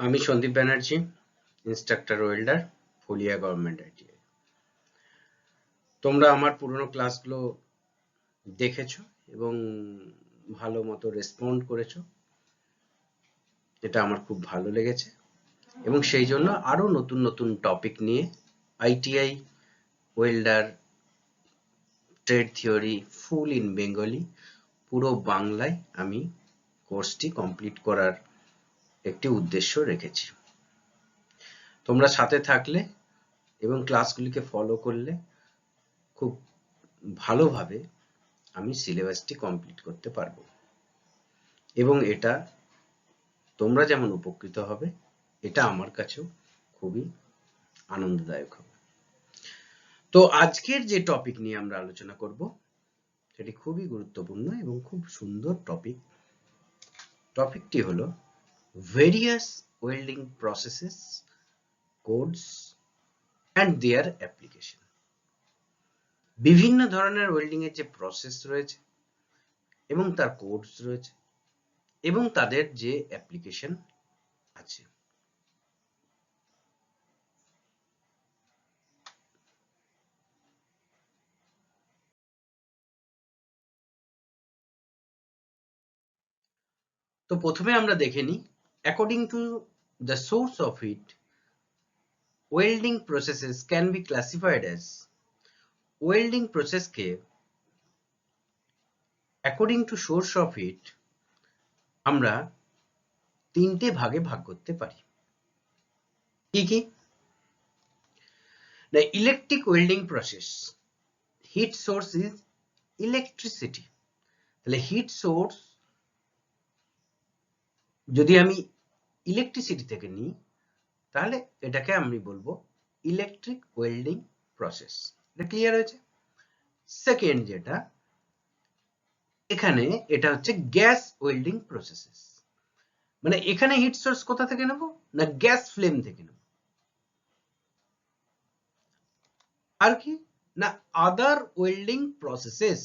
আমি Sandip Banerjee, instructor welder, Phulia government ITI. তোমরা আমার পুরনো ক্লাসগুলো দেখেছো এবং ভালো মতো রেসপন্ড করেছো, এটা আমার খুব ভালো লেগেছে এবং সেই জন্য আরো নতুন নতুন টপিক নিয়ে ITI welder trade theory full in Bengali পুরো বাংলায় আমি কোর্সটি কমপ্লিট করার একটি উদ্দেশ্য রেখেছি। তোমরা সাথে থাকলে এবং ক্লাসগুলিকে ফলো করলে খুব ভালোভাবে আমি সিলেবাসটি কমপ্লিট করতে পারবো এবং এটা তোমরা যেমন উপকৃত হবে, এটা আমার কাছেও খুবই আনন্দদায়ক হবে। তো আজকের যে টপিক নিয়ে আমরা আলোচনা করব সেটি খুবই গুরুত্বপূর্ণ এবং খুব সুন্দর টপিক। টপিকটি হলো various welding processes, codes and their application. বিভিন্ন ধরনের ওয়েল্ডিং এর যে প্রসেস রয়েছে এবং তার কোডস রয়েছে এবং তাদের যে অ্যাপ্লিকেশন আছে। তো প্রথমে আমরা দেখে নিই, according to the source of heat, welding processes can be classified as. Welding প্রসেসকে according to source of heat আমরা তিনটে ভাগে ভাগ করতে পারি। কি কি? The electric welding process, heat source is electricity. তাহলে হিট সোর্স যদি আমি ইলেকট্রিসিটি থেকে নিই তাহলে এটাকে আমি বলবো ইলেকট্রিক ওয়েল্ডিং প্রসেস। এটা ক্লিয়ার হয়েছে? সেকেন্ড যেটা, এখানে এটা হচ্ছে গ্যাস ওয়েল্ডিং প্রসেসেস। মানে এখানে হিট সোর্স কোথা থেকে নেব না, গ্যাস ফ্লেম থেকে নেব। আর কি না, আদার ওয়েল্ডিং প্রসেসেস।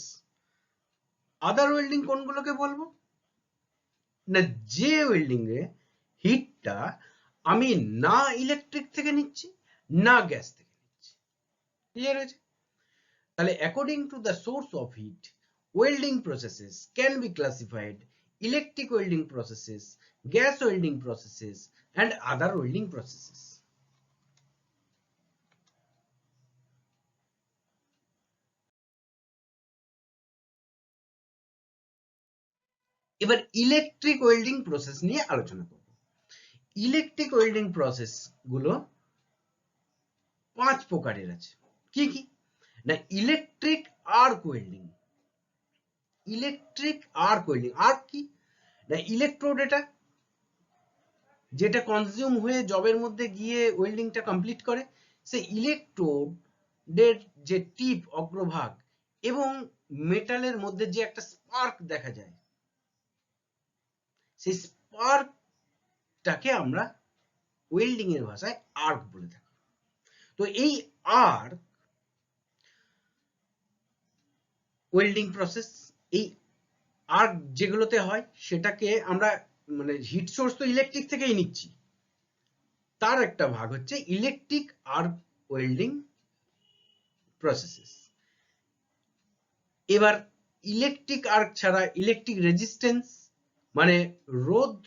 আদার ওয়েল্ডিং কোনগুলোকে বলবো না, যে ওয়েল্ডিং এ হিটটা আমি না ইলেকট্রিক থেকে নিচ্ছি না গ্যাস থেকে নিচ্ছি। ক্লিয়ার হয়েছে? তাহলে according to the source of heat, welding processes can be classified electric welding processes, gas welding processes and other welding processes. এবার ইলেকট্রিক ওয়েল্ডিং প্রসেস নিয়ে আলোচনা করব। ইলেকট্রিক ওয়েল্ডিং প্রসেস গুলো 5 প্রকারের আছে। কি কি না, electric arc welding. Electric arc welding, arc কি না, ইলেকট্রোড, এটা যেটা কনজিউম হয়ে জবের মধ্যে গিয়ে ওয়েল্ডিংটা কমপ্লিট করে। সেই ইলেকট্রোডের যে টিপ, অগ্রভাগ এবং মেটালের মধ্যে যে একটা স্পার্ক দেখা যায়, সেই স্পার্কটাকে আমরা ওয়েল্ডিং এর ভাষায় আর্ক বলে থাকি। তো এই আর্ক ওয়েল্ডিং প্রসেস, এই আর্ক যেগুলোতে হয় সেটাকে আমরা মানে হিট সোর্স তো ইলেকট্রিক থেকেই নিচ্ছি, তার একটা ভাগ হচ্ছে ইলেকট্রিক আর্ক ওয়েল্ডিং প্রসেসেস। এবার ইলেকট্রিক আর্ক ছাড়া ইলেকট্রিক রেজিস্ট্যান্স মানে রোধ,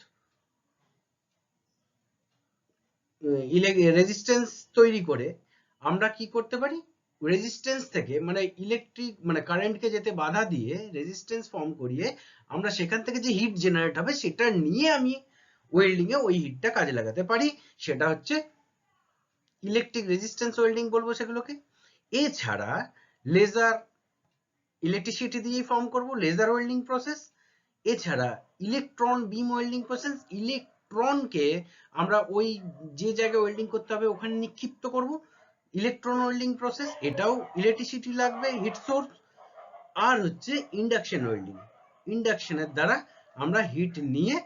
রেজিস্ট্যান্স তৈরি করে আমরা কি করতে পারি, রেজিস্ট্যান্স থেকে মানে ইলেকট্রিক মানে কারেন্টকে যেতে বাধা দিয়ে রেজিস্ট্যান্স ফর্ম করিয়ে আমরা সেখান থেকে যে হিট জেনারেট হবে সেটা নিয়ে আমি ওয়েল্ডিং এ ওই হিটটা কাজে লাগাতে পারি। সেটা হচ্ছে ইলেকট্রিক রেজিস্ট্যান্স ওয়েল্ডিং বলবো সেগুলোকে। এছাড়া লেজার, ইলেকট্রিসিটি দিয়েই ফর্ম করব, লেজার ওয়েল্ডিং প্রসেস। এছাড়া ইলেকট্রন বিম ওয়েল্ডিং প্রসেস, ইলেকট্রনকে আমরা ওই যে জায়গায় ওয়েল্ডিং করতে হবে ওখানে নিক্ষিপ্ত করব, ইলেকট্রন ওয়েল্ডিং প্রসেস। এটাও ইলেকট্রিসিটি লাগবে, হিট সোর্স। আর হচ্ছে ইন্ডাকশন ওয়েল্ডিং, ইন্ডাকশনের দ্বারা আমরা হিট নিয়ে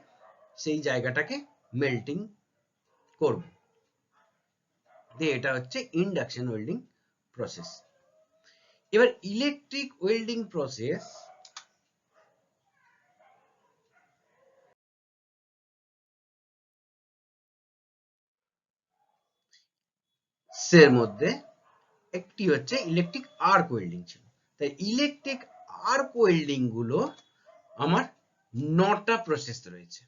সেই জায়গাটাকে মেল্টিং করব। এটা হচ্ছে ইন্ডাকশন ওয়েল্ডিং প্রসেস। এবার ইলেকট্রিক ওয়েল্ডিং প্রসেস এর মধ্যে একটি হচ্ছে ইলেকট্রিক আর্ক ওয়েল্ডিং ছিল। তাই ইলেকট্রিক আর্ক ওয়েল্ডিং গুলো আমার 9টা প্রসেস রয়েছে।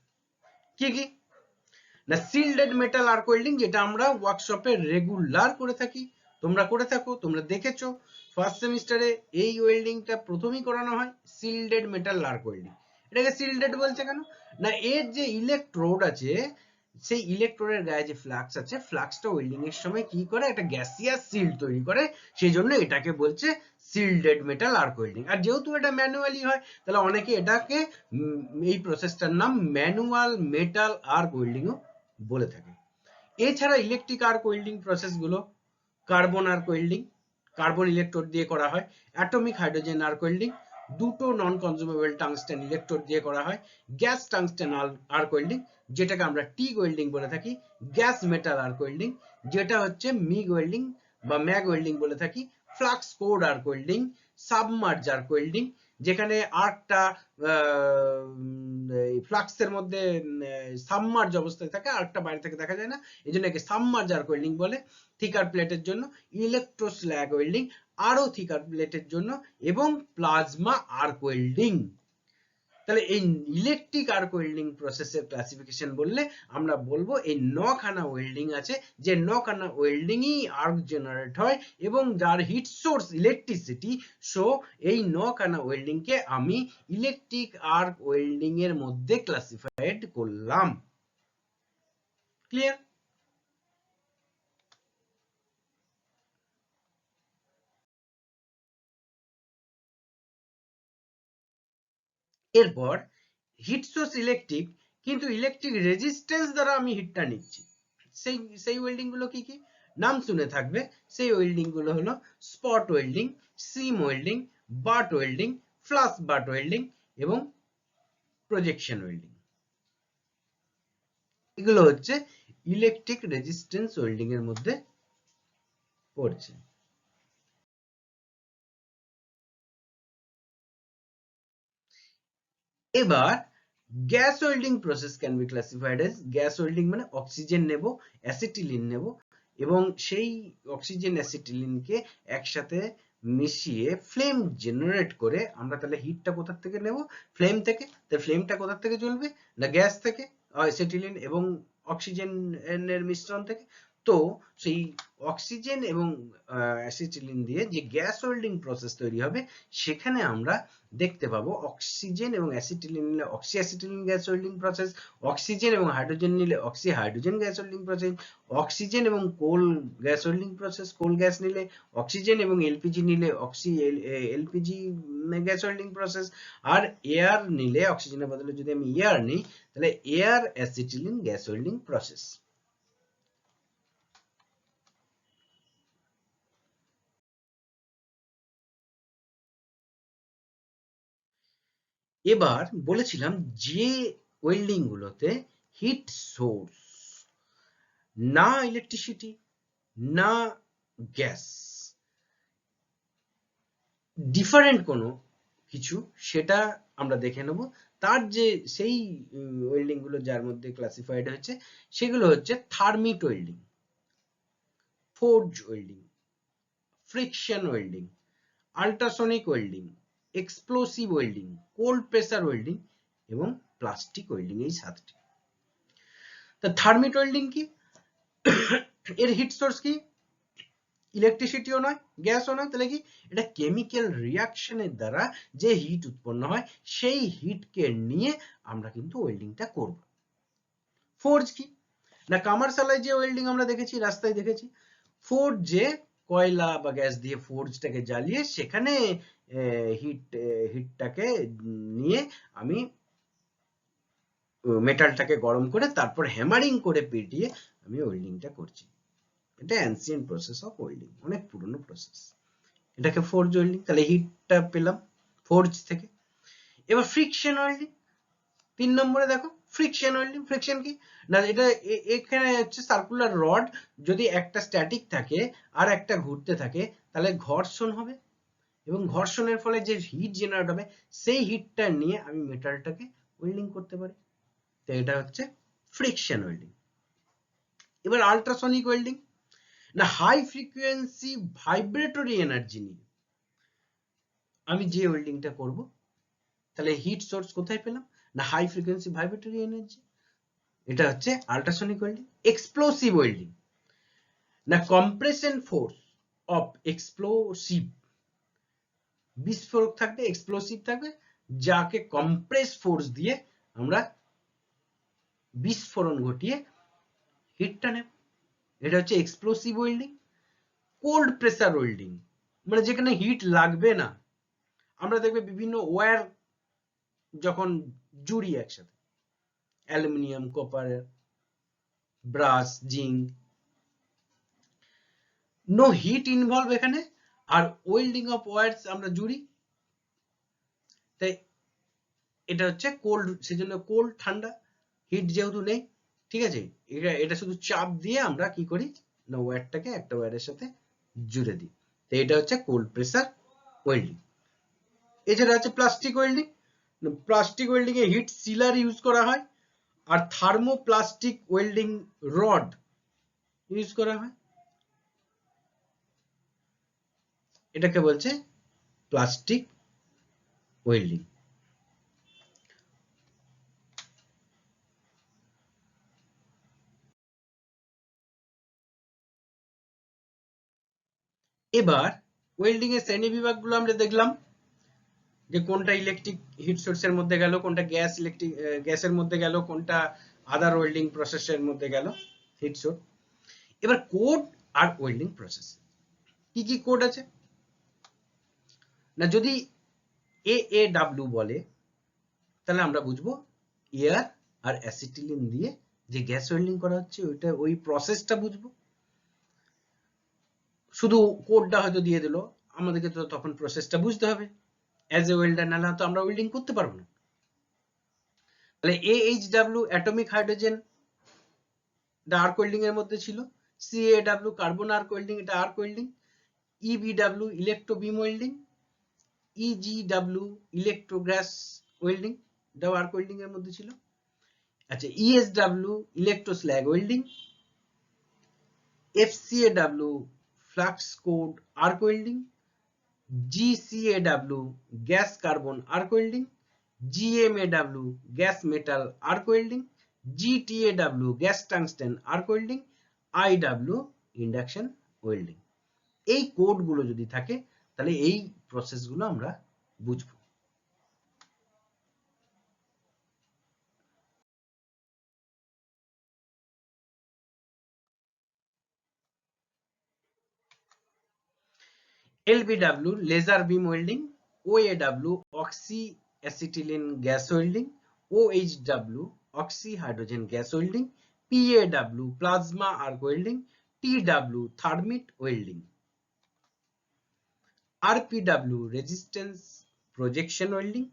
কি কি না, সিল্ডেড মেটাল আর্ক ওয়েল্ডিং, যেটা আমরা ওয়ার্কশপে রেগুলার করে থাকি, তোমরা করে থাকো, তোমরা দেখেছো ফার্স্ট সেমিস্টারে এই ওয়েল্ডিংটা প্রথমেই করানো হয়, সিল্ডেড মেটাল আর্ক ওয়েল্ডিং। এটাকে সিল্ডেড বলছে কেন না, এর যে ইলেকট্রোড আছে সেই ইলেকট্রোডের গায়ে যে ফ্লাক্স আছে, ফ্লাক্সটা ওয়েল্ডিং এর সময় কি করে, একটা গ্যাসিয়াস সিল্ড তৈরি করে, সেই জন্য এটাকে বলছে সিল্ডেড মেটাল আর্ক ওয়েল্ডিং। আর যেহেতু এটা ম্যানুয়ালি হয়, তাহলে অনেকে এটাকে এই প্রসেসটার নাম ম্যানুয়াল মেটাল আর্ক ওয়েল্ডিং ও বলে থাকে। এছাড়া ইলেকট্রিক আর্ক ওয়েল্ডিং প্রসেস গুলো carbon arc welding, carbon electrode দিয়ে করা হয়, অ্যাটমিক হাইড্রোজেন আর্ক ওয়েল্ডিং, দুটো নন কনজিউমেবল টাংস্টেন ইলেকট্রোড দিয়ে করা হয়, গ্যাস টাংস্টেন আর্ক ওয়েল্ডিং, যেটাকে আমরা টিগ ওয়েল্ডিং বলে থাকি, গ্যাস মেটাল আর্ক ওয়েল্ডিং, যেটা হচ্ছে মিগ ওয়েল্ডিং বা ম্যাগ ওয়েল্ডিং বলে থাকি, flux cored arc welding, submerge arc welding, যেখানে আর্কটা ফ্লাক্সের মধ্যে সাবমার্জ অবস্থায় থাকে, আর্কটা বাইরে থেকে দেখা যায় না, এই জন্য একে সাবমার্জ আর্ক ওয়েল্ডিং বলে। থিকার প্লেটের জন্য ইলেকট্রোস্ল্যাগ ওয়েল্ডিং, আরো থিকার প্লেটের জন্য, এবং প্লাজমা আর্ক ওয়েল্ডিং। তাহলে এই ইলেকট্রিক আর্ক ওয়েল্ডিং প্রসেসের ক্লাসিফিকেশন বললে আমরা বলবো এই 9খানা ওয়েল্ডিং আছে, যে 9খানা ওয়েল্ডিংই আর্ক জেনারেট হয় এবং যার হিট সোর্স ইলেকট্রিসিটি। সো এই 9খানা ওয়েল্ডিং কে আমি ইলেকট্রিক আর্ক ওয়েল্ডিং এর মধ্যে ক্লাসিফাইড করলাম। ক্লিয়ার? এরপর হিট সোর্স ইলেকট্রিক, কিন্তু ইলেকট্রিক রেজিস্ট্যান্স দ্বারা আমি হিটটা নিচ্ছি, সেই ওয়েল্ডিং গুলো কি কি নাম শুনে থাকবে, সেই ওয়েল্ডিং গুলো হলো spot welding, seam welding, butt welding, flush butt welding এবং প্রজেকশন ওয়েল্ডিং। এগুলো হচ্ছে ইলেকট্রিক রেজিস্ট্যান্স ওয়েল্ডিং এর মধ্যে পড়ছে। এবার gas welding process can be classified as, gas welding মানে অক্সিজেন নেব, অ্যাসিটিলিন নেব, এবং সেই অক্সিজেন অ্যাসিটিলিনকে একসাথে মিশিয়ে ফ্লেম জেনারেট করে আমরা তাহলে হিটটা কোথা থেকে নেব, ফ্লেম থেকে। তাহলে ফ্লেমটা কোথা থেকে জ্বলবে না, গ্যাস থেকে, অ্যাসিটিলিন এবং অক্সিজেন এর মিশ্রণ থেকে। তো সেই অক্সিজেন এবং অ্যাসিটিলিন দিয়ে যে গ্যাস ওয়েল্ডিং প্রসেস তৈরি হবে, সেখানে আমরা দেখতে পাবো অক্সিজেন এবং অ্যাসিটিলিন নিলে oxy acetylene gas welding process, oxygen এবং হাইড্রোজেন নিলে oxy hydrogen gas welding process, oxygen এবং coal gas welding process, coal gas নিলে অক্সিজেন এবং এলপিজি নিলে oxy LPG gas welding process, আর এয়ার নিলে অক্সিজেনের বদলে যদি আমি এয়ার নিই তাহলে air acetylene gas welding process. এবার বলেছিলাম যে ওয়েল্ডিং গুলোতে হিট সোর্স না ইলেকট্রিসিটি না গ্যাস, ডিফারেন্ট কোনো কিছু, সেটা আমরা দেখে নেব। তার যে সেই ওয়েল্ডিং গুলো যার মধ্যে ক্লাসিফাইড হচ্ছে সেগুলো হচ্ছে thermite welding, forge welding, friction welding, ultrasonic welding, explosive welding, cold pressure welding এবং প্লাস্টিক ওয়েল্ডিং। এই 7টি। তা থার্মিট ওয়েল্ডিং কি, এর হিট সোর্স কি, ইলেকট্রিসিটিও নয়, গ্যাসও নয়, তাহলে কি এটা কেমিক্যাল রিয়াকশনের দ্বারা যে হিট উৎপন্ন হয় সেই হিটকে নিয়ে আমরা কিন্তু ওয়েল্ডিংটা করব। ফোর্জ কি না, কমার্শিয়ালাইজ যে ওয়েল্ডিং আমরা দেখেছি, রাস্তায় দেখেছি, ফোর্জ যে কয়লা বা গ্যাস দিয়ে ফোর্জটাকে জ্বালিয়ে সেখানে হিটটাকে নিয়ে আমি মেটালটাকে গরম করে তারপর হ্যামারিং করে পেটিয়ে আমি ওয়েল্ডিংটা করছি। এটা অ্যানসিয়েন্ট প্রসেস অফ ওয়েল্ডিং, অনেক পুরনো প্রসেস। এটাকে ফোর্জ ওয়েল্ডিং, তাহলে হিটটা পেলাম ফোর্জ থেকে। এবার ফ্রিকশন ওয়েল্ডিং 3 নম্বরে দেখো, ফ্রিকশন ওয়েল্ডিং। ফ্রিকশন কি না, এটা এখানে হচ্ছে সার্কুলার রড, যদি একটা স্ট্যাটিক থাকে আর একটা ঘুরতে থাকে তাহলে ঘর্ষণ হবে, এবং ঘর্ষণের ফলে যে হিট জেনারেট হবে সেই হিটটা নিয়ে আমি মেটালটাকে ওয়েল্ডিং করতে পারি। তো এটা হচ্ছে ফ্রিকশন ওয়েল্ডিং। এবার আল্ট্রাসনিক ওয়েল্ডিং না হাই ফ্রিকোয়েন্সি ভাইব্রেটরি এনার্জি নিয়ে আমি যে ওয়েল্ডিংটা করব, তাহলে হিট সোর্স কোথায় পেলাম? না হাই ফ্রিকোয়েন্সি ভাইব্রেটরি এনার্জি। এটা হচ্ছে আল্ট্রাসনিক ওয়েল্ডিং। এক্সপ্লোসিভ ওয়েল্ডিং, না কম্প্রেশন ফোর্স অফ এক্সপ্লোসিভ, বিস্ফোরক থাকবে, এক্সপ্লোসিভ থাকবে, যাকে কম্প্রেস ফোর্স দিয়ে আমরা বিস্ফোরণ ঘটিয়ে হিটটা নেব। এটা হচ্ছে explosive welding. Cold pressure welding, মানে যেখানে হিট লাগবে না। আমরা দেখবে বিভিন্ন ওয়্যার যখন জুড়ি একসাথে, aluminium, copper, brass, zinc, no heat involve এখানে, আর ওয়েল্ডিং অফ ওয়্যারস আমরা জুড়ি, তাই এটা হচ্ছে কোল্ড, সেজন্য কোল্ড, ঠান্ডা, হিট যেহেতু নেই, ঠিক আছে, এটা শুধু চাপ দিয়ে আমরা কি করি না ওয়্যারটাকে একটা ওয়্যারের সাথে জুড়ে দিই, তো এটা হচ্ছে কোল্ড প্রেসার ওয়েল্ডিং। এছাড়া আছে প্লাস্টিক ওয়েল্ডিং। প্লাস্টিক ওয়েল্ডিং এ হিট সিলার ইউজ করা হয়, আর থার্মোপ্লাস্টিক ওয়েল্ডিং রড ইউজ করা হয়। এটাকে বলছে প্লাস্টিক ওয়েল্ডিং। এবার ওয়েল্ডিং এর শ্রেণী বিভাগগুলো আমরা দেখলাম, যে কোনটা ইলেকট্রিক হিট সোর্সের মধ্যে গেল, কোনটা গ্যাসের মধ্যে গেল, কোনটা আদার ওয়েল্ডিং প্রসেসের মধ্যে গেল হিট সোর্স। এবার কোড আর ওয়েল্ডিং প্রসেস কি কি কোড আছে না, যদি AAW বলে তাহলে আমরা বুঝবো এয়ার আর অ্যাসিটিলিন দিয়ে যে গ্যাস ওয়েল্ডিং করা হচ্ছে ওইটা, ওই প্রসেসটা বুঝবো। শুধু কোডটা হয়তো দিয়ে দিল, আমাদেরকে তো তখন প্রসেসটা বুঝতে হবে অ্যাজ এ ওয়েল্ডার, না তো আমরা ওয়েল্ডিং করতে পারবো না। তাহলে AHW অ্যাটমিক হাইড্রোজেন, এটা আর্ক ওয়েল্ডিং এর মধ্যে ছিল। CAW কার্বন আর্ক ওয়েল্ডিং, এটা arc welding. EBW electro beam welding. EGW electro gas welding, এটাও আর্ক ওয়েল্ডিং এর মধ্যে ছিল। আচ্ছা, ESW electro slag welding. FCAW flux cored arc welding. GCAW gas carbon arc welding. GMAW gas metal arc welding. GTAW gas tungsten arc welding. IW induction welding. এই কোডগুলো যদি থাকে তাহলে এই প্রসেসগুলো আমরা বুঝবো। LBW laser beam welding. OAW oxy acetylene gas welding. OHW oxy hydrogen gas welding. PAW plasma arc welding. TW thermit welding. RPW resistance projection welding.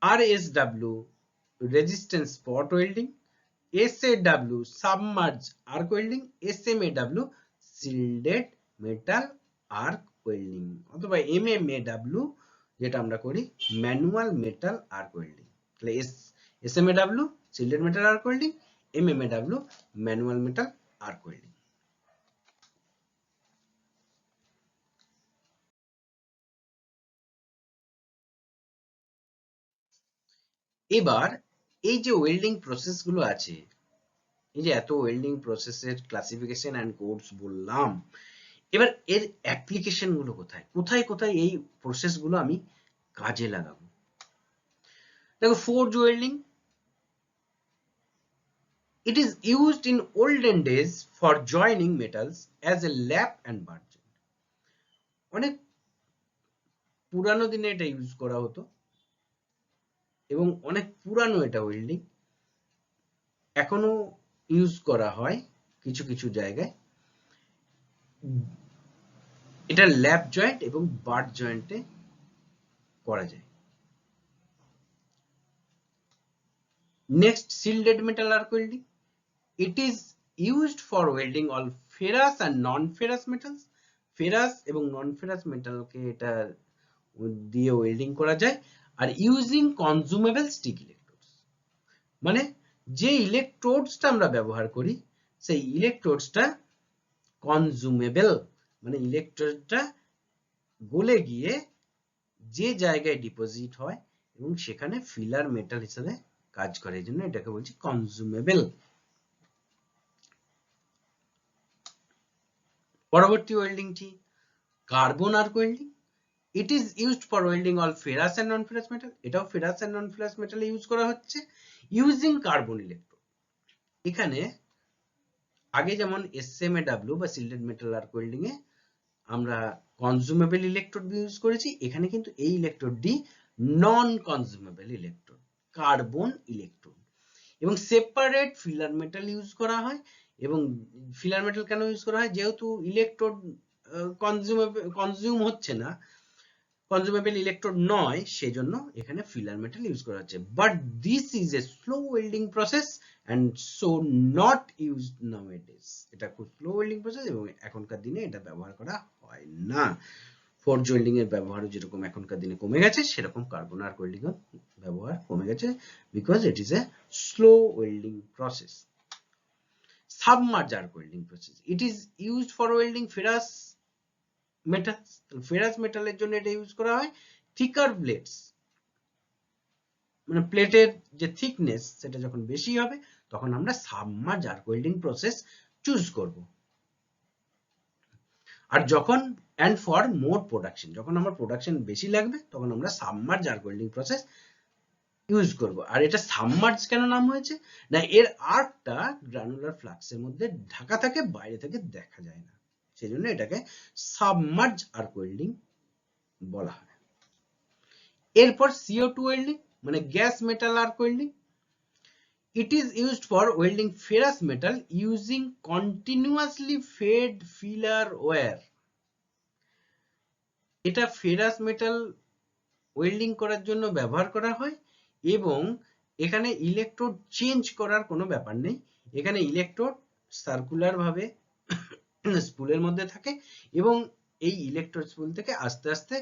RSW resistance spot welding. SAW submerge arc welding. SMAW shielded metal arc welding, অথবা MMAW যেটা আমরা করি manual metal arc welding. তাহলে SMAW shielded metal arc welding, MMAW manual metal arc welding. এবার এই যে welding process গুলো আছে, এই যে এত ওয়েল্ডিং প্রসেসের ক্লাসিফিকেশন এন্ড কোডস বললাম, এবার এর অ্যাপ্লিকেশন গুলো কোথায় কোথায় কোথায় এই প্রসেস গুলো আমি কাজে লাগাবো? দেখো, forge welding, it is used in olden days for joining metals as a lap and bar joint. অনেক পুরানো দিনে এটা ইউজ করা হতো এবং অনেক পুরানো এটা ওয়েল্ডিং, এখনো ইউজ করা হয় কিছু কিছু জায়গায়। এটা ল্যাপ জয়েন্ট এবং বার জয়েন্টে করা যায়। Next, shielded metal arc welding, it is used for welding all ferrous and non-ferrous metals. Ferrous এবং নন ফেরাস মেটালকে এটা দিয়ে ওয়েল্ডিং করা যায়। আর ইউজিং কনজুমেবল স্টিক ইলেকট্রোডস, মানে যে ইলেকট্রোডসটা আমরা ব্যবহার করি সেই ইলেকট্রোডসটা কনজুমেবল, মানে ইলেকট্রোডটা গলে গিয়ে যে জায়গায় ডিপোজিট হয় এবং সেখানে ফিলার মেটাল হিসেবে কাজ করে, এই জন্য এটাকে বলছি কনজুমেবল। পরবর্তী ওয়েল্ডিংটি carbon arc welding. It is used for welding all ferrous and non ferrous metal. এটাও ফেরাস এন্ড নন ফেরাস মেটালে ইউজ করা হচ্ছে ইউজিং কার্বন ইলেকট্রোড। এখানে আগে যেমন SMAW বা সিল্টেড মেটাল আর্ক ওয়েল্ডিং এ আমরা কনজুমেবল ইলেকট্রোড ইউজ করেছি, এখানে কিন্তু এই ইলেকট্রোডটি নন কনজুমেবল ইলেকট্রোড, কার্বন ইলেকট্রোড, এবং সেপারেট ফিলার মেটাল ইউজ করা হয়। এবং ফিলার মেটাল কেন ইউজ করা হয়, যেহেতু ইলেকট্রোড কনজিউম হচ্ছে না, কনজুমেবল ইলেকট্রোড নয়, সেজন্য এখানে ফিলার মেটাল ইউজ করা হচ্ছে। But this is a slow welding process and so not used nowadays. এটা খুব স্লো ওয়েল্ডিং প্রসেস এবং এখনকার দিনে এটা ব্যবহার করা হয় না। ফোর্জ ওয়েল্ডিং এর ব্যবহারও যেরকম এখনকার দিনে কমে গেছে, সেরকম কার্বন আর্ক ওয়েল্ডিং এর ব্যবহার কমে গেছে, because it is a slow welding process. Submerge arc welding process, it is used for welding ferrous metal. Ferrous মেটালের জন্য এটা ইউজ করা হয় থিকার প্লেটস, মানে প্লেটের যে থিকনেস সেটা যখন বেশি হবে তখন আমরা submerge arc welding process choose করব। আর যখন এন্ড ফর মোর প্রোডাকশন, যখন আমার প্রোডাকশন বেশি লাগবে তখন আমরা submerge arc welding process use করব। আর এটা সাবমার্জ কেন নাম হয়েছে, না এর আর্কটা গ্রানুলার ফ্লাক্সের মধ্যে ঢাকা থাকে, বাইরে থেকে দেখা যায় না, সেজন্য এটাকে সাবমার্জ আর্ক ওয়েল্ডিং বলা হয়। এরপর CO2 ওয়েল্ডিং মানে gas metal arc welding. It is used for welding ferrous metal using continuously fed filler wire. এটা ফেরাস মেটাল ওয়েল্ডিং করার জন্য ব্যবহার করা হয় এবং এখানে ইলেকট্রোড চেঞ্জ করার কোনো ব্যাপার নেই। এখানে ইলেকট্রোড সার্কুলার ভাবে স্পুলের মধ্যে থাকে এবং এই ইলেকট্রোড স্পুল থেকে আস্তে আস্তে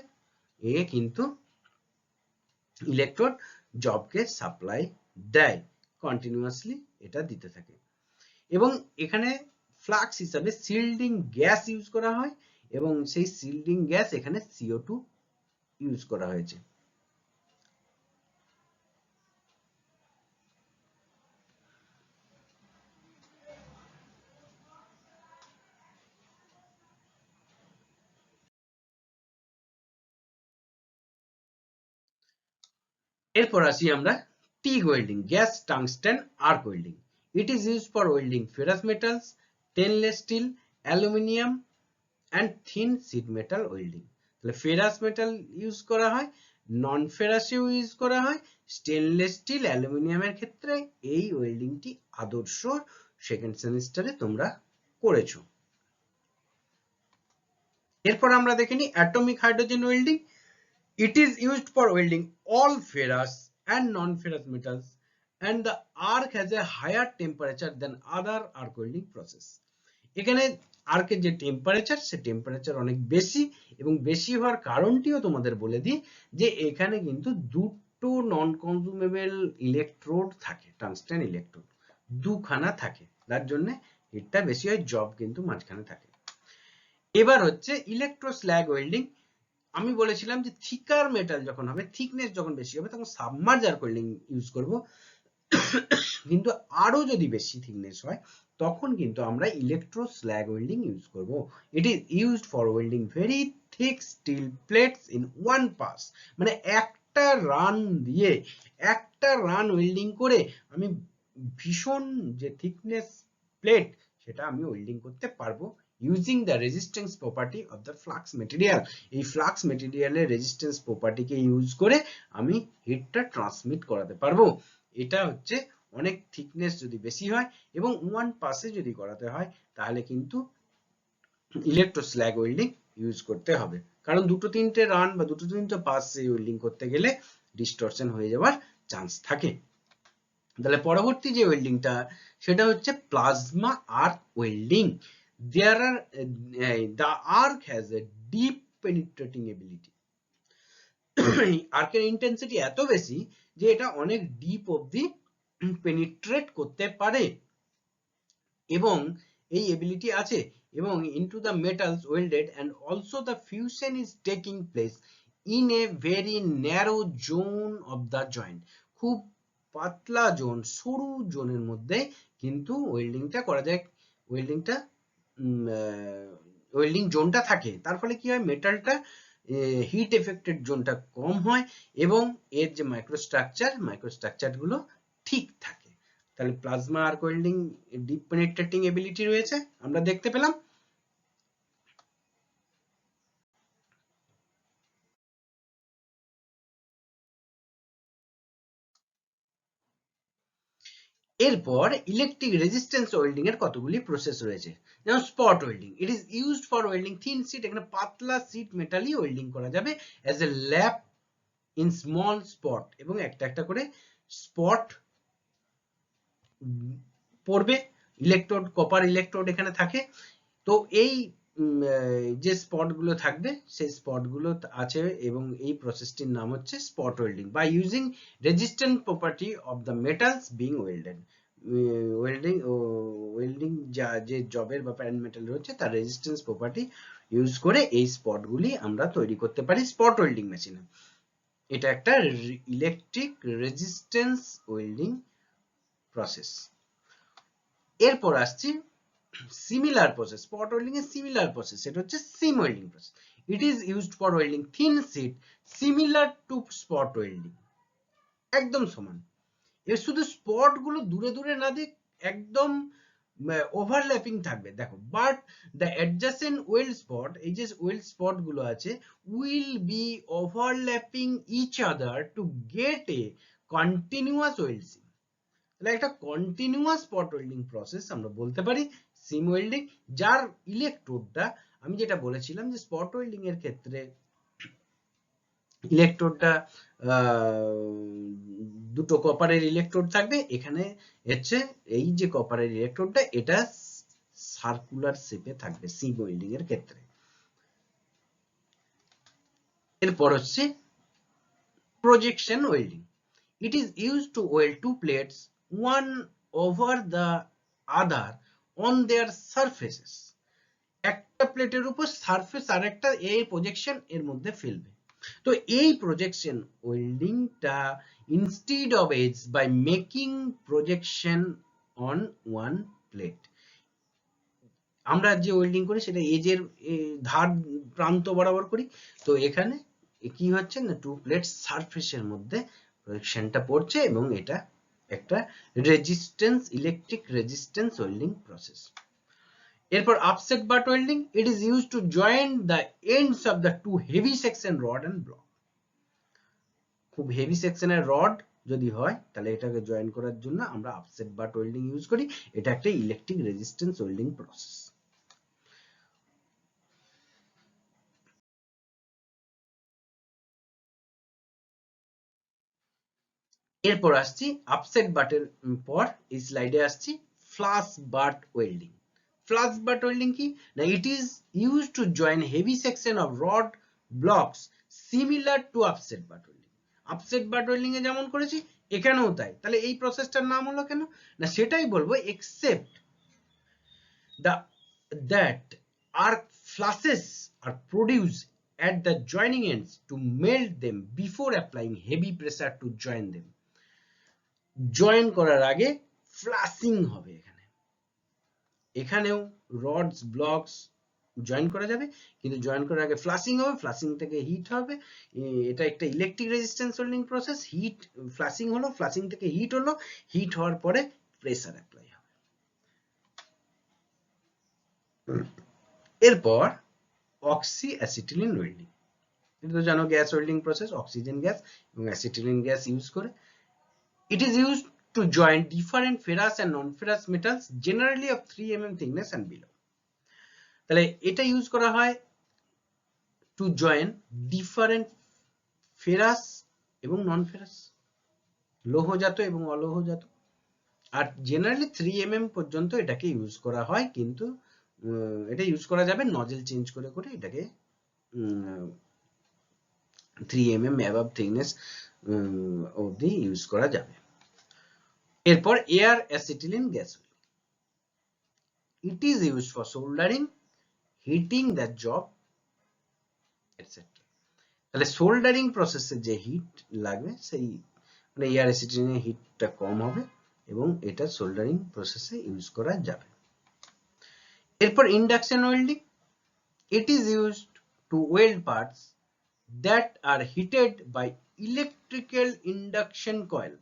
কিন্তু ইলেকট্রোড জবকে সাপ্লাই দেয়, কন্টিনিউয়াসলি এটা দিতে থাকে। এবং এখানে ফ্লাক্স হিসাবে শিল্ডিং গ্যাস ইউজ করা হয় এবং সেই শিল্ডিং গ্যাস এখানে CO2 ইউজ করা হয়েছে। এরপর আসি আমরা TIG welding, gas tungsten arc welding. It is used for welding ferrous metals, stainless steel, aluminium and thin sheet metal welding. তাহলে ফেরাস মেটাল ইউজ করা হয়, নন ফেরাসেও ইউজ করা হয়, স্টেনলেস স্টিল, অ্যালুমিনিয়ামের ক্ষেত্রে এই ওয়েল্ডিংটি আদর্শ সেকেন্ড সেমিস্টারে তোমরা করেছো। এরপর আমরা দেখে নিই atomic hydrogen welding. It is used for welding all ferrous and non-ferrous metals and the arc has a higher temperature than other arc welding process. এখানে আর্কের যে টেম্পারেচার সে টেম্পারেচার অনেক বেশি এবং বেশি হওয়ার কারণটিও তোমাদের বলে দিই যে এখানে কিন্তু দুটো নন কনজুমেবল ইলেকট্রোড থাকে, টাংস্টেন ইলেকট্রোড দুখানা থাকে, তার জন্য হিটটা বেশি হয়, জব কিন্তু মাঝখানে থাকে। এবার হচ্ছে ইলেকট্রোস্ল্যাগ ওয়েল্ডিং। আমি বলেছিলাম যে থিকার মেটাল যখন হবে, থিকনেস যখন বেশি হবে তখন সাবমার্জ আর্ক ওয়েল্ডিং ইউজ করব, কিন্তু আরো যদি বেশি থিকনেস হয় তখন কিন্তু আমরা ইলেকট্রোস্ল্যাগ ওয়েল্ডিং ইউজ করব। It is used for welding very thick steel plates in one pass, মানে একটা রান দিয়ে একটা রান ওয়েল্ডিং করে আমি ভীষণ যে থিকনেস প্লেট সেটা আমি ওয়েল্ডিং করতে পারবো using the resistance property of the flux material. এই flux material এর resistance property কে ইউজ করে আমি হিটটা ট্রান্সমিট করাতে পারবো। এটা হচ্ছে অনেক থিকনেস যদি বেশি হয় এবং ওয়ান পাসে যদি করাতে হয় তাহলে কিন্তু ইলেকট্রোস্ল্যাগ ওয়েল্ডিং ইউজ করতে হবে, কারণ দুটো তিনটে রান বা দুটো তিনটে পাসে ওয়েল্ডিং করতে গেলে ডিস্টরশন হয়ে যাওয়ার চান্স থাকে। তাহলে পরবর্তী যে ওয়েল্ডিংটা সেটা হচ্ছে plasma arc welding. There are the arc has a deep penetrating ability. আর্কের ইন্টেন্সিটি এত বেশি যে এটা অনেক ডিপ অবধি পেনিট্রেট করতে পারে এবং এই এবিলিটি আছে, এবং into the metals welded and also the fusion is taking place in a very narrow zone of the joint, খুব পাতলা জোন, সরু জোনের মধ্যে কিন্তু ওয়েল্ডিংটা করা যায়, ওয়েল্ডিংটা ওয়েল্ডিং জোনটা থাকে। তার ফলে কি হয়, মেটালটা হিট এফেক্টেড জোনটা কম হয় এবং এর যে মাইক্রোস্ট্রাকচার গুলো ঠিক থাকে। তাহলে plasma arc welding deep penetrating ability রয়েছে, আমরা দেখতে পেলাম। এরপর ইলেকট্রিক রেজিস্ট্যান্স ওয়েল্ডিং এর কতগুলি প্রসেস রয়েছে, যেমন spot welding. It is used for welding thin sheet, এখানে পাতলা শীট মেটালই ওয়েল্ডিং করা যাবে as a lap in small spot, এবং একটা একটা করে স্পট পড়বে, ইলেকট্রোড, কপার ইলেকট্রোড এখানে থাকে। তো এই যে স্পট গুলো থাকবে সেই স্পট গুলো আছে, এবং এই প্রসেসটির নাম হচ্ছে spot welding by using resistant property of the metals being welded. Welding যে জবের বা প্যারেন্ট মেটাল রয়েছে তার রেজিস্ট্যান্স প্রপার্টি ইউজ করে এই স্পট গুলি আমরা তৈরি করতে পারি স্পট ওয়েল্ডিং মেশিনে। এটা একটা ইলেকট্রিক রেজিস্ট্যান্স ওয়েল্ডিং প্রসেস। এরপর আসছি সিমিলার প্রসেস, স্পট ওয়েল্ডিং এর সিমিলার প্রসেস, সেটা হচ্ছে seam welding process. It is used for welding thin sheet similar to spot welding, একদম সমান। এর শুধু স্পট গুলো দূরে দূরে না দিয়ে একদম ওভারল্যাপিং থাকবে, দেখো, but the adjacent weld spot, এই যে ওয়েল্ড স্পট গুলো আছে, will be overlapping each other to get a continuous weld seam. তাহলে একটা কন্টিনিউয়াস স্পট ওয়েল্ডিং প্রসেস আমরা বলতে পারি সিম ওয়েল্ডিং, যার ইলেকট্রোডটা আমি যেটা বলেছিলাম যে স্পট ওয়েল্ডিং এর ক্ষেত্রে ইলেকট্রোডটা দুটো কপারের ইলেকট্রোড থাকবে, এখানে হচ্ছে এই যে কপারের ইলেকট্রোডটা এটা সার্কুলার শেপে থাকবে সিম ওয়েল্ডিং এর ক্ষেত্রে। এরপর হচ্ছে projection welding. It is used to weld two plates one over the other on their surfaces. একটা প্লেটের উপর সারফেস আর একটা এই প্রজেকশন এর মধ্যে ফেলবে। তো এই প্রজেকশন ওয়েল্ডিংটা instead of as by making projection on one plate, আমরা যে ওয়েল্ডিং করি সেটা এজের ধার প্রান্ত বরাবর করি। তো এখানে কি হচ্ছে না, টু প্লেট সারফেসের মধ্যে প্রজেকশনটা পড়ছে, এবং এটা একটা resistance, electric resistance welding process. এরপর upset butt welding, it is used to join the ends of the two heavy section rod and block. খুব হেভি সেকশনের রড যদি হয় তাহলে এটাকে জয়েন করার জন্য আমরা আপসেট বাট ওয়েল্ডিং ইউজ করি, এটা একটা ইলেকট্রিক রেজিস্ট্যান্স ওয়েল্ডিং প্রসেস। এরপর আসছি আপসেট বাটের পর এই স্লাইডে আসছি flush butt welding. Flush butt welding কি না, it is use to join heavy section of rod blocks similar to upset butt welding. Upset butt welding এ যেমন করেছি এখানেও তাই। তাহলে এই প্রসেসটার নাম হলো কেন না, সেটাই বলবো, except that arc flashes are produced at the joining ends to melt them before applying heavy pressure to join them. Join করার আগে ফ্লাশিং হবে, এখানেও রডস ব্লকস জয়েন করা যাবে, কিন্তু জয়েন করার আগে ফ্লাশিং হবে, ফ্লাশিং থেকে হিট হবে। এটা একটা electric resistance welding process. Heat, flashing হলো, ফ্লাশিং থেকে হিট হলো, হিট হওয়ার পরে প্রেসার অ্যাপ্লাই হবে। এরপর অক্সি অ্যাসিটিলিন ওয়েল্ডিং, এটা তো জানো gas welding process, oxygen gas এবং অ্যাসিটিলিন গ্যাস ইউজ করে। It is used to join different ferrous and non-ferrous metals generally of 3 mm thickness and below. তাহলে এটা ইউজ করা হয় টু জয়েন ডিফারেন্ট ফেরাস এবং নন ফেরাস, লৌহজাত এবং অলৌহজাত, আর জেনারেলি 3 mm পর্যন্ত এটাকে ইউজ করা হয়, কিন্তু এটা ইউজ করা যাবে নজেল চেঞ্জ করে করে, এটাকে 3 mm অ্যাবাভ থিকনেস অবধি ইউজ করা যাবে। এরপর air acetylene gas, it is used for soldering, heating the job, etc. তাহলে সোল্ডারিং প্রসেসে যে হিট লাগবে সেই মানে এয়ার অ্যাসিটিনের হিটটা কম হবে এবং এটা সোল্ডারিং প্রসেসে ইউজ করা যাবে। এরপর induction welding, it is used to weld parts that are heated by electrical induction coil.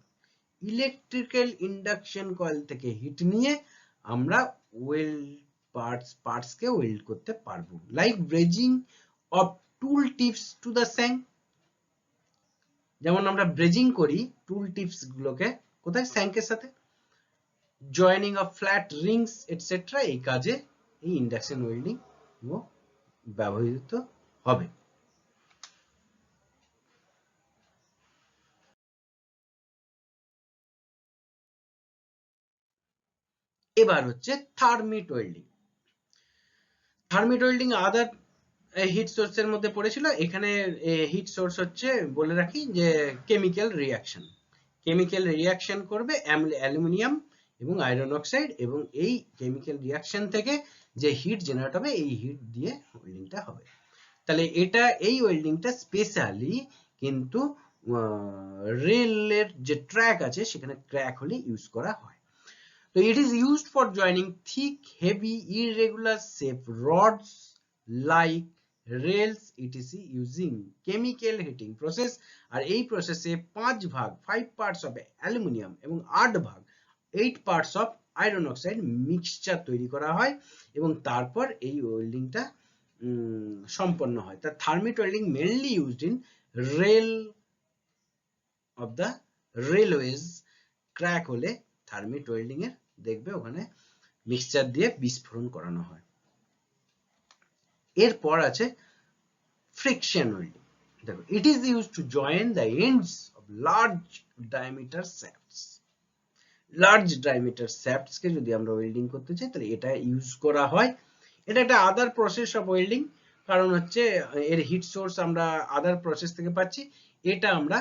Electrical induction coil থেকে হিট নিয়ে আমরা ওয়েল্ড পার্টস কে ওয়েল্ড করতে পারবো, like ব্রেজিং of tool tips to the স্যাং। যেমন আমরা ব্রেজিং করি টুল টিপস গুলোকে কোথায়, স্যাঙ্কের সাথে, joining of flat Rings etcetera, এই কাজে এই ইন্ডাকশন ওয়েল্ডিং ব্যবহৃত হবে। এবার হচ্ছে থার্মিট ওয়েল্ডিং। থার্মিট ওয়েল্ডিং আদার হিট সোর্সের মধ্যে পড়েছিল। এখানে হিট সোর্স হচ্ছে বলে রাখি যে কেমিক্যাল রিঅ্যাকশন। কেমিক্যাল রিঅ্যাকশন করবে অ্যালুমিনিয়াম এবং আয়রন অক্সাইড, এবং এই কেমিক্যাল রিঅ্যাকশন থেকে যে হিট জেনারেট হবে এই হিট দিয়ে ওয়েল্ডিংটা হবে। তাহলে এটা এই ওয়েল্ডিংটা স্পেশালি কিন্তু রেলের যে ট্র্যাক আছে সেখানে ক্র্যাক হলে ইউজ করা হয়। So it is used for joining thick, heavy, irregular shape rods like rails etc. using chemical heating process। আর এই প্রসেসে 5 ভাগ 5 parts of অ্যালুমিনিয়াম এবং 8 ভাগ 8 parts of iron oxide mixture তৈরি করা হয় এবং তারপর এই ওয়েল্ডিংটা সম্পন্ন হয়। তা thermite welding mainly used in rail of the railways. Crack হলে থার্মিট ওয়েল্ডিং এর দেখবে ওখানে মিক্সচার দিয়ে বিস্ফোরণ করানো হয়। এরপর আছে ফ্রিকশন ওয়েল্ডিং। দেখো, it is used to join the ends of large diameter shafts. Large diameter shafts কে যদি আমরা ওয়েল্ডিং করতে চাই তাহলে এটা ইউজ করা হয়। এটা একটা আদার প্রসেস অফ ওয়েল্ডিং, কারণ হচ্ছে এর হিট সোর্স আমরা আদার প্রসেস থেকে পাচ্ছি। এটা আমরা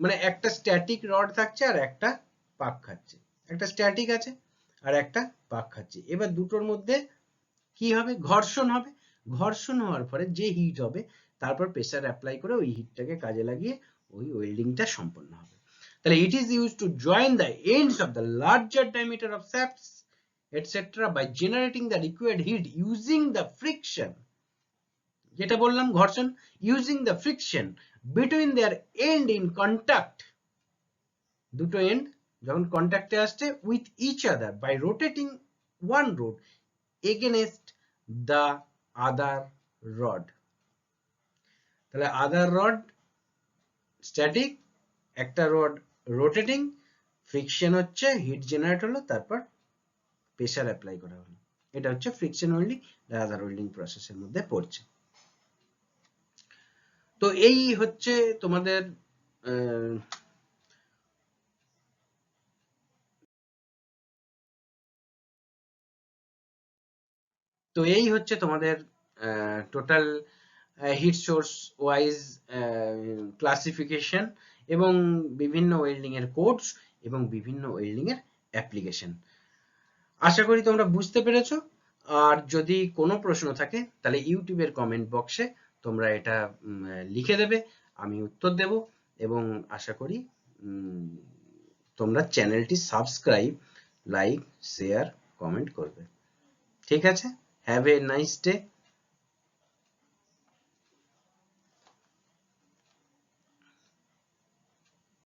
মানে একটা স্ট্যাটিক রড থাকছে আর একটা পাক খাচ্ছে, একটা স্ট্যাটিক আছে আর একটা পাক খাচ্ছে। এবার দুটোর মধ্যে কি হবে, ঘর্ষণ হবে। ঘর্ষণ হওয়ার পরে যে হিট হবে তারপর প্রেসার অ্যাপ্লাই করে ওই হিটটাকে কাজে লাগিয়ে ওই ওয়েল্ডিংটা সম্পন্ন হবে। তাহলে it is used to join the ends of the larger diameter of shafts etcetera by generating the required heat using the friction. যেটা বললাম ঘর্ষণ, using the friction between their end in contact. দুটো এন্ড যখন কন্ট্যাক্টে আসছে with each other by rotating one rod against the other rod. তাহলে other rod static, একটা rod rotating, friction হচ্ছে হিট জেনারেট হলো, তারপর প্রেসার অ্যাপ্লাই করা হলো। এটা হচ্ছে ফ্রিকশন ওয়েল্ডিং, আদার ওয়েল্ডিং প্রসেসের মধ্যে পড়ছে। তো এই হচ্ছে তোমাদের total heat source wise classification এবং বিভিন্ন ওয়েল্ডিং এর কোডস এবং বিভিন্ন ওয়েল্ডিং এর অ্যাপ্লিকেশন। আশা করি তোমরা বুঝতে পেরেছো। আর যদি কোনো প্রশ্ন থাকে তাহলে ইউটিউবের কমেন্ট বক্সে তোমরা এটা লিখে দেবে, আমি উত্তর দেব এবং আশা করি তোমরা চ্যানেলটি সাবস্ক্রাইব, লাইক, শেয়ার, কমেন্ট করবে। ঠিক আছে, হ্যাভ এ নাইস ডে।